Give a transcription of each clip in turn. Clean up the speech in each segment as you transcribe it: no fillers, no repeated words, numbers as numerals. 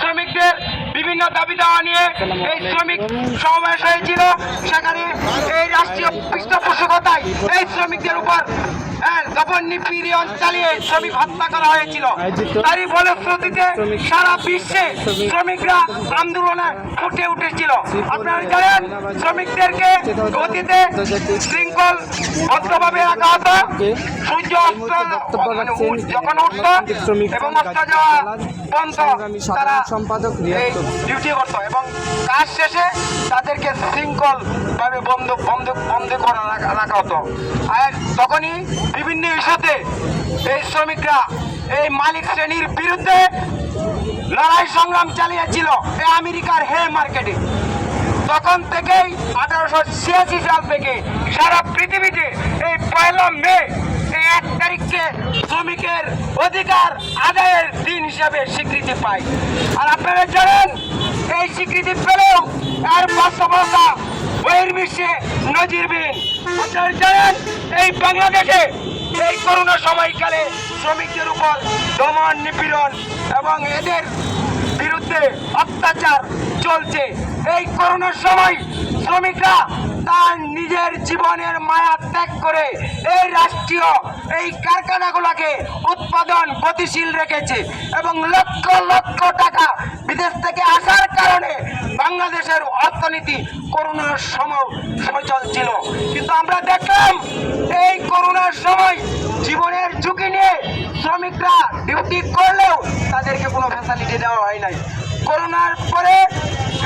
শ্রমিকদের বিভিন্ন দাবি দাওয়া নিয়ে এই শ্রমিক সমাবেশ হয়েছিল। সেখানে এই রাষ্ট্রীয় পৃষ্ঠপোষকতায় এই শ্রমিকদের উপর দমন নিপীড়ন চালিয়ে শ্রমিক হত্যা করা হয়েছিল। তারই ফলশ্রুতিতে সারা বিশ্বে শ্রমিকরা আন্দোলনে ফুটে উঠেছিল। আপনারা জানেন, শ্রমিকদেরকে অতীতে শৃঙ্খলবদ্ধভাবে রাখা হতো। সূর্য অস্ত যখন উঠত এবং অস্ত যাওয়া পর্যন্ত তারা ডিউটি করত এবং কাজ শেষে তাদেরকে শৃঙ্খলভাবে বন্ধ করা রাখা হতো। আর তখনই বিভিন্ন ইস্যুতে এই শ্রমিকরা এই মালিক শ্রেণীর বিরুদ্ধে লড়াই সংগ্রাম চালিয়েছিল এই আমেরিকার হে মার্কেটে। তখন থেকেই 1886 সাল থেকে সারা পৃথিবীতে এই 1 মে 1 তারিখকে শ্রমিকের অধিকার আদায়ের দিন হিসাবে স্বীকৃতি পায়। আর আপনারা জানেন, এই স্বীকৃতি পেলেও আর বাস্তবতা বহির্বিশ্বে নজিরবিহীন। আপনারা জানেন, এই বাংলাদেশে এই করোনা সময়কালে শ্রমিকদের উপর দমন নিপীড়ন এবং এদের বিরুদ্ধে অত্যাচার চলছে। এই করোনার সময় শ্রমিকরা তার নিজের জীবনের মায়া ত্যাগ করে এই রাষ্ট্রীয় এই কারখানাগুলোকে উৎপাদন গতিশীল রেখেছে এবং লক্ষ লক্ষ টাকা বিদেশ থেকে আসার কারণে বাংলাদেশের অর্থনীতি করোনার সময় সচল ছিল। কিন্তু আমরা দেখলাম এই করোনার সময় জীবনের ঝুঁকি নিয়ে শ্রমিকরা ডিউটি করলেও তাদেরকে কোনো ফ্যাসিলিটি দেওয়া হয় নাই। করোনার পরে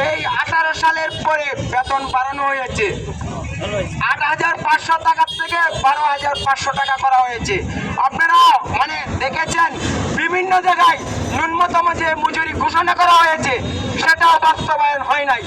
এই 18 সালের পরে বেতন বাড়ানো হয়েছে। 8,500 টাকা থেকে 12,500 টাকা করা হয়েছে। আপনারা দেখেছেন, বিভিন্ন জায়গায় ন্যূনতম যে মজুরি ঘোষণা করা হয়েছে সেটাও বাস্তবায়ন হয় নাই।